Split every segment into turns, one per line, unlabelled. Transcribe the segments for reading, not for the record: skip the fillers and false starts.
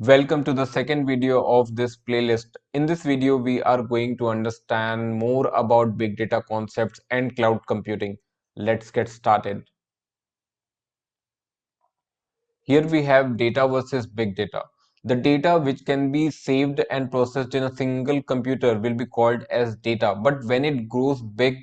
Welcome to the second video of this playlist. In this video, we are going to understand more about big data concepts and cloud computing. Let's get started. Here we have data versus big data. The data which can be saved and processed in a single computer will be called as data. But when it grows big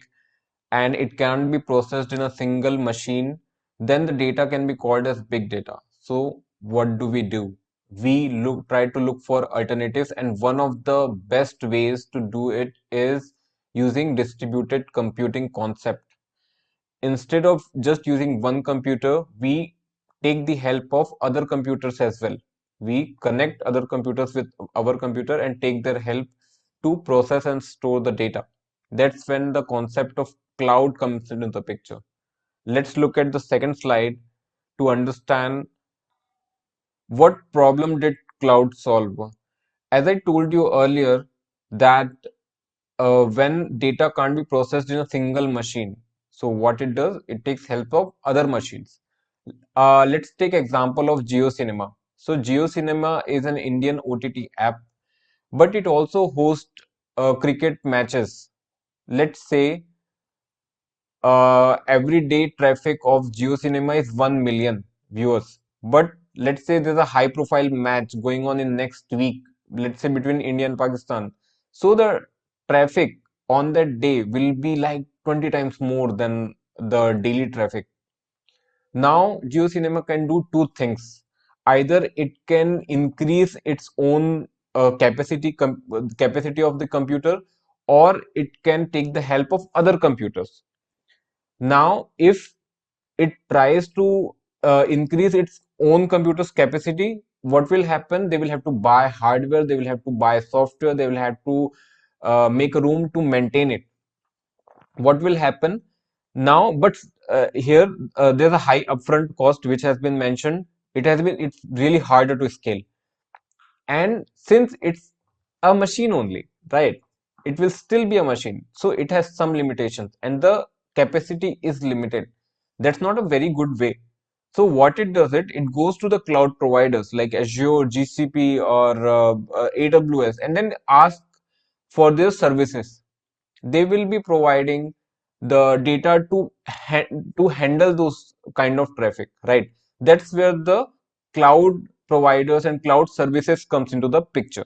and it can be processed in a single machine, then the data can be called as big data. So what do? We try to look for alternatives, and one of the best ways to do it is using distributed computing concept. Instead of just using one computer, we take the help of other computers as well. We connect other computers with our computer and take their help to process and store the data. That's when the concept of cloud comes into the picture. Let's look at the second slide to understand what problem did cloud solve. As I told you earlier, that when data can't be processed in a single machine, so what it does, it takes help of other machines. Let's take example of JioCinema. So JioCinema is an Indian OTT app, but it also hosts cricket matches. Let's say everyday traffic of JioCinema is 1 million viewers. But let's say there's a high profile match going on in next week, let's say between India and Pakistan. So the traffic on that day will be like 20 times more than the daily traffic. Now, JioCinema can do two things. Either it can increase its own capacity of the computer, or it can take the help of other computers. Now, if it tries to increase its own computer's capacity, what will happen? They will have to buy hardware, they will have to buy software, they will have to make a room to maintain it. What will happen now? But here there's a high upfront cost which has been mentioned. It's really harder to scale, and since it's a machine only, right, it will still be a machine, so it has some limitations and the capacity is limited. That's not a very good way. So what it does, it goes to the cloud providers like Azure, GCP, or AWS, and then ask for their services. They will be providing the data to handle those kind of traffic, right? That's where the cloud providers and cloud services comes into the picture.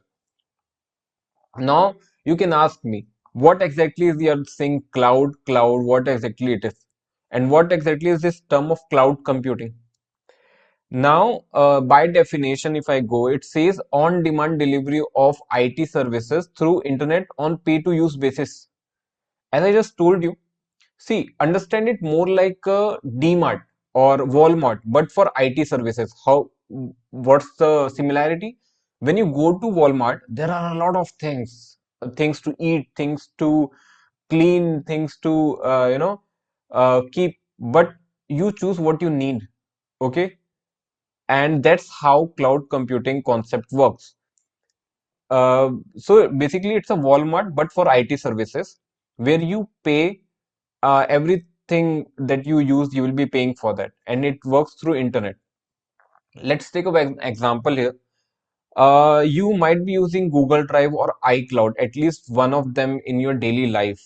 Now you can ask me, what exactly is the saying cloud, what exactly it is, and what exactly is this term of cloud computing? Now, by definition, if I go, it says on-demand delivery of IT services through internet on pay-to-use basis. As I just told you, see, understand it more like a DMart or Walmart, but for IT services. What's the similarity? When you go to Walmart, there are a lot of things to eat, things to clean, things to, keep, but you choose what you need. Okay. And that's how cloud computing concept works. So basically, it's a Walmart, but for IT services, where you pay everything that you use, you will be paying for that, and it works through internet. Let's take an example here. You might be using Google Drive or iCloud, at least one of them in your daily life,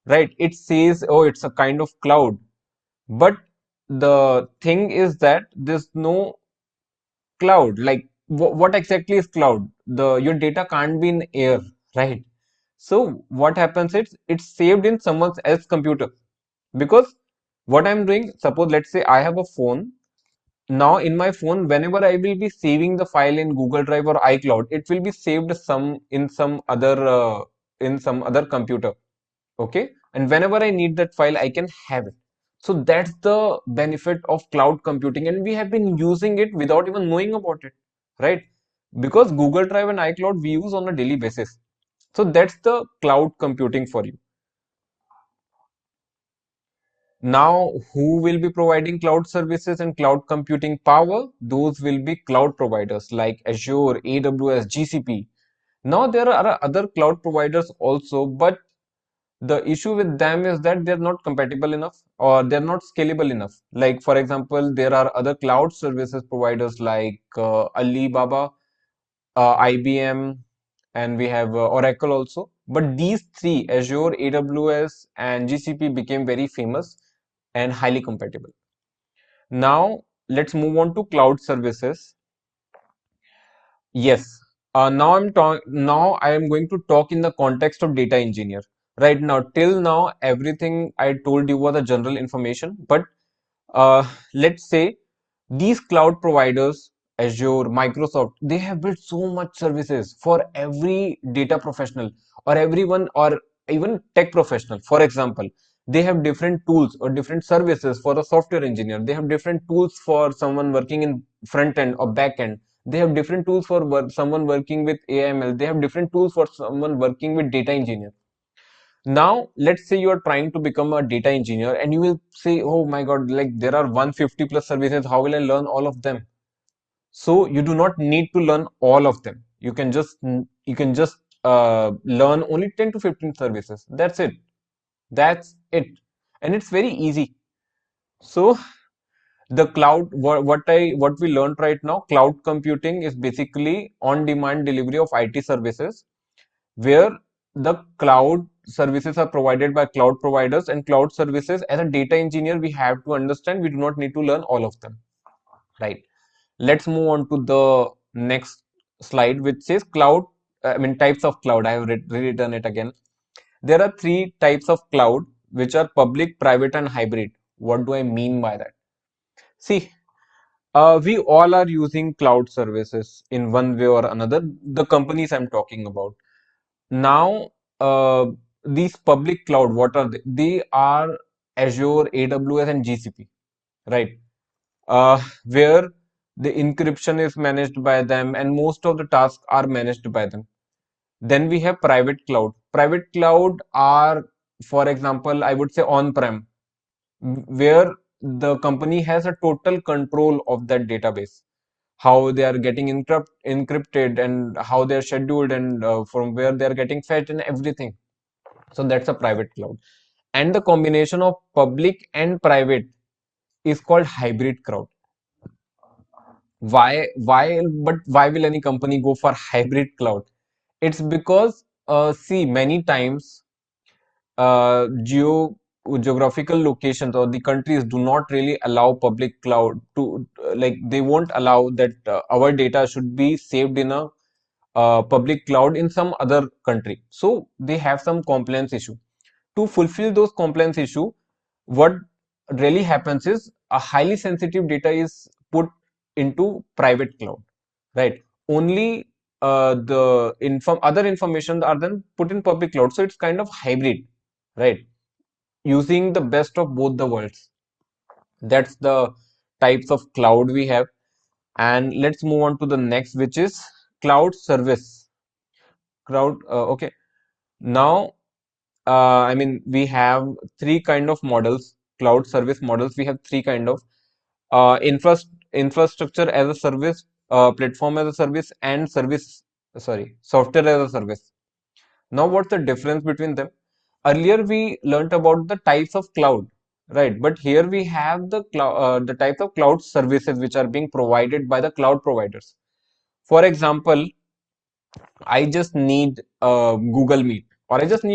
right? It says, oh, it's a kind of cloud, but the thing is that there's no cloud. Like, what exactly is cloud? Your data can't be in air, right? So what happens is it's saved in someone else's computer, because what I'm doing, suppose let's say I have a phone. Now in my phone, whenever I will be saving the file in Google Drive or iCloud, it will be saved in some other computer. Okay, and whenever I need that file, I can have it. So that's the benefit of cloud computing, and we have been using it without even knowing about it, right? Because Google Drive and iCloud we use on a daily basis. So that's the cloud computing for you. Now, who will be providing cloud services and cloud computing power? Those will be cloud providers like Azure, AWS, GCP. Now, there are other cloud providers also, but the issue with them is that they're not compatible enough, or they're not scalable enough. Like, for example, there are other cloud services providers like Alibaba. IBM, and we have Oracle also. But these three, Azure, AWS, and GCP, became very famous and highly compatible. Now, let's move on to cloud services. Yes. Now I am going to talk in the context of data engineer. Right now, till now, everything I told you was a general information. But let's say these cloud providers, Azure, Microsoft, they have built so much services for every data professional or everyone or even tech professional. For example, they have different tools or different services for a software engineer. They have different tools for someone working in front end or back end. They have different tools for someone working with AML. They have different tools for someone working with data engineer. Now, let's say you are trying to become a data engineer and you will say, oh my God, like there are 150 plus services. How will I learn all of them? So you do not need to learn all of them. You can just learn only 10 to 15 services. That's it. That's it. And it's very easy. So the cloud, what we learned right now, cloud computing is basically on-demand delivery of IT services where the cloud services are provided by cloud providers, and cloud services, as a data engineer, we have to understand we do not need to learn all of them, right? Let's move on to the next slide, which says cloud, types of cloud. I have rewritten it again. There are three types of cloud, which are public, private, and hybrid. What do I mean by that? See, we all are using cloud services in one way or another, the companies I'm talking about. Now, these public cloud, what are they? They are Azure, AWS, and GCP, right? Where the encryption is managed by them, and most of the tasks are managed by them. Then we have private cloud. Private cloud are, for example, I would say on-prem, where the company has a total control of that database, how they are getting encrypted and how they are scheduled, and from where they are getting fetched and everything. So that's a private cloud. And the combination of public and private is called hybrid cloud. Why will any company go for hybrid cloud? It's because, see, many times geographical locations or the countries do not really allow public cloud to, like, they won't allow that our data should be saved in a public cloud in some other country. So they have some compliance issue. To fulfill those compliance issue, what really happens is a highly sensitive data is put into private cloud, right? Only the other information are then put in public cloud. So it's kind of hybrid, right? Using the best of both the worlds. That's the types of cloud we have. And let's move on to the next, which is cloud service. Okay. Now, we have three kind of models, cloud service models. We have three kind of infrastructure as a service, platform as a service, and software as a service. Now, what's the difference between them? Earlier, we learnt about the types of cloud, right? But here we have the types of cloud services which are being provided by the cloud providers. For example, I just need Google Meet, or I just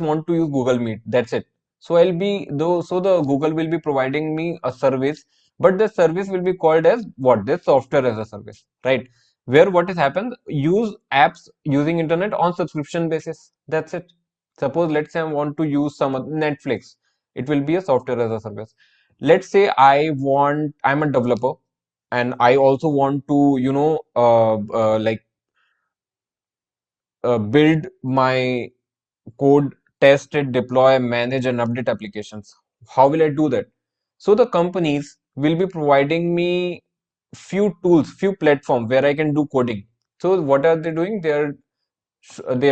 want to use Google Meet. That's it. So so the Google will be providing me a service, but the service will be called as what? This software as a service, right? Where what has happened? Use apps using internet on subscription basis. That's it. Suppose, let's say I want to use some Netflix. It will be a software as a service. Let's say I'm a developer and I also want to, build my code, test it, deploy, manage, and update applications. How will I do that? So the companies will be providing me few tools, few platforms where I can do coding. So what are they doing? They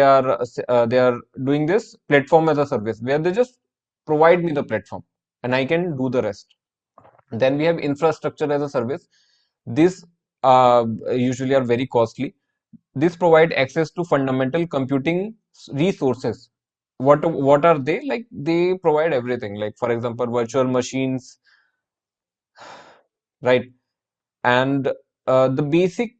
are doing this platform as a service where they just provide me the platform and I can do the rest. Then we have infrastructure as a service. These usually are very costly. This provide access to fundamental computing resources. What are they? Like, they provide everything. Like, for example, virtual machines, right? And the basic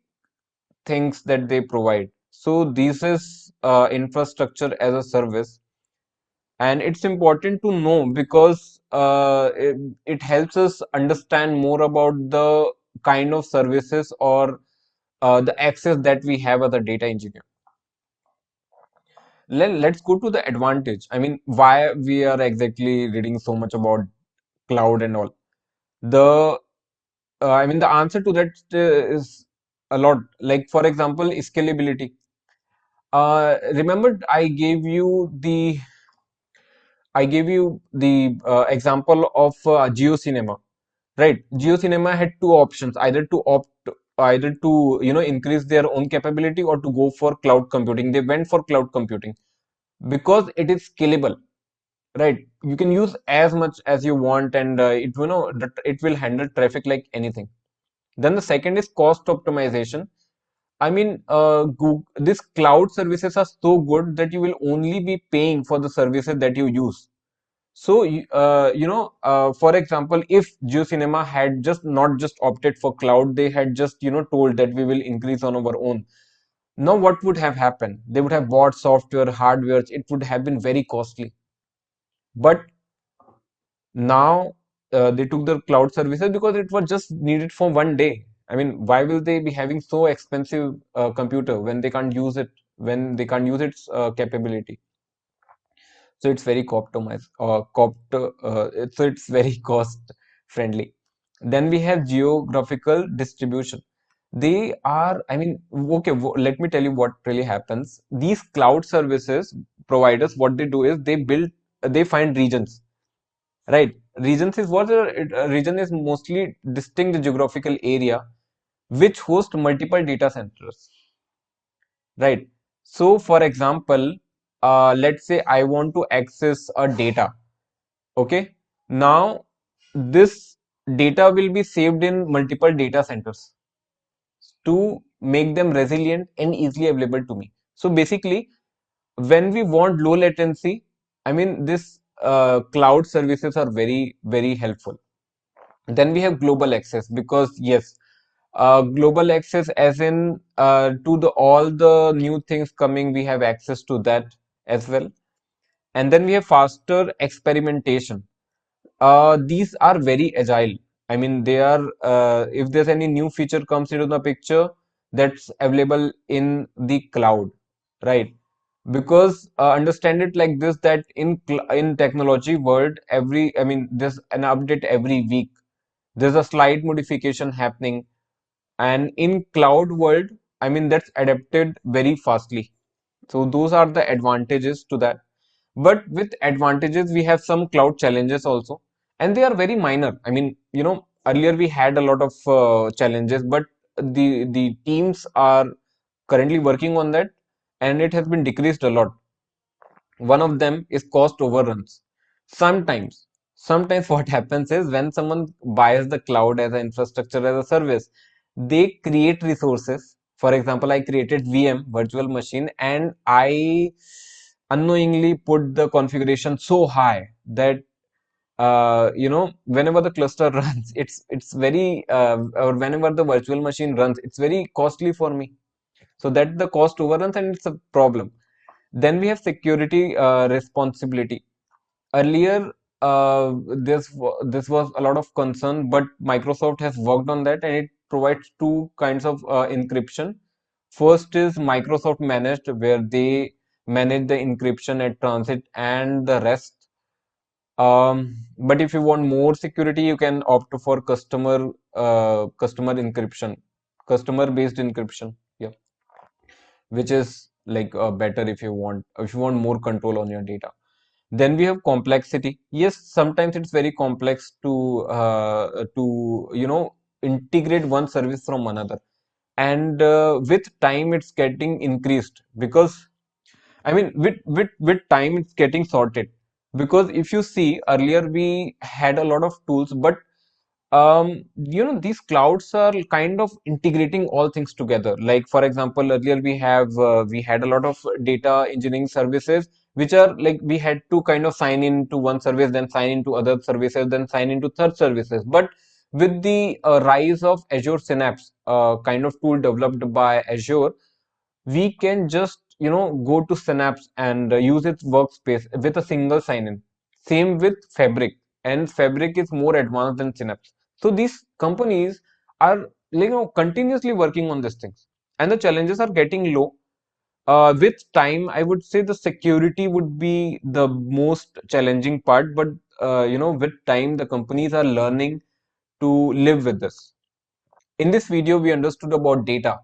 things that they provide. So this is infrastructure as a service, and it's important to know because it helps us understand more about the kind of services or the access that we have as a data engineer. Let's go to the advantage. I mean, why we are exactly reading so much about cloud and all. The I mean, the answer to that is a lot. Like, for example, scalability. Remember, I gave you the example of GeoCinema, right? GeoCinema had two options: either to increase their own capability or to go for cloud computing. They went for cloud computing because it is scalable, right? You can use as much as you want, and it will handle traffic like anything. Then the second is cost optimization. I mean, these cloud services are so good that you will only be paying for the services that you use. So, for example, if JioCinema had just not just opted for cloud, they had just, told that we will increase on our own. Now, what would have happened? They would have bought software, hardware. It would have been very costly. But now they took the cloud services because it was just needed for one day. I mean, why will they be having so expensive computer when they can't use it, when they can't use its capability? So it's very optimized, so it's very cost friendly. Then we have geographical distribution. They are, I mean, okay, let me tell you what really happens. These cloud services providers, what they do is they find regions, right? Regions is what a region is mostly distinct geographical area which host multiple data centers, right? So, for example, let's say I want to access a data. Okay. Now, this data will be saved in multiple data centers to make them resilient and easily available to me. So basically, when we want low latency, I mean, this cloud services are very, very helpful. Then we have global access because yes, global access as in to the all the new things coming, we have access to that as well. And then we have faster experimentation. These are very agile. I mean, they are, if there's any new feature comes into the picture, that's available in the cloud, right? Because understand it like this, that in technology world, I mean, there's an update every week. There's a slight modification happening, and in cloud world, I mean, that's adapted very fastly. So those are the advantages to that. But with advantages, we have some cloud challenges also, and they are very minor. I mean, earlier we had a lot of challenges, but the teams are currently working on that, and it has been decreased a lot. One of them is cost overruns. Sometimes what happens is when someone buys the cloud as an infrastructure as a service, they create resources. For example, I created VM, virtual machine, and I unknowingly put the configuration so high that whenever the cluster runs, it's very or whenever the virtual machine runs, it's very costly for me. So that the cost overruns and it's a problem. Then we have security responsibility. Earlier, this was a lot of concern, but Microsoft has worked on that, and it provides two kinds of encryption. First is Microsoft managed, where they manage the encryption at transit and the rest. But if you want more security, you can opt for customer encryption, customer based encryption. Yeah, which is like better if you want more control on your data. Then we have complexity. Yes, sometimes it's very complex to integrate one service from another, and with time it's getting increased because I mean with time it's getting sorted, because if you see earlier we had a lot of tools, but these clouds are kind of integrating all things together. Like for example, earlier we had a lot of data engineering services, which are like we had to kind of sign in to one service, then sign into other services, then sign into third services. But with the rise of Azure Synapse, kind of tool developed by Azure, we can just go to Synapse and use its workspace with a single sign-in. Same with Fabric, and Fabric is more advanced than Synapse. So these companies are continuously working on these things, and the challenges are getting low. With time, I would say the security would be the most challenging part, but with time, the companies are learning to live with this. In this video, we understood about data,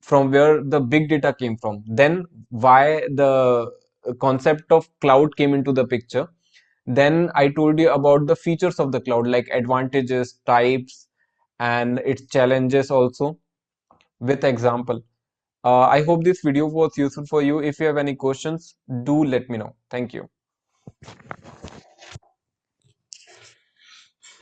from where the big data came from, then why the concept of cloud came into the picture. Then I told you about the features of the cloud, like advantages, types, and its challenges also, with example. I hope this video was useful for you. If you have any questions, do let me know. Thank you.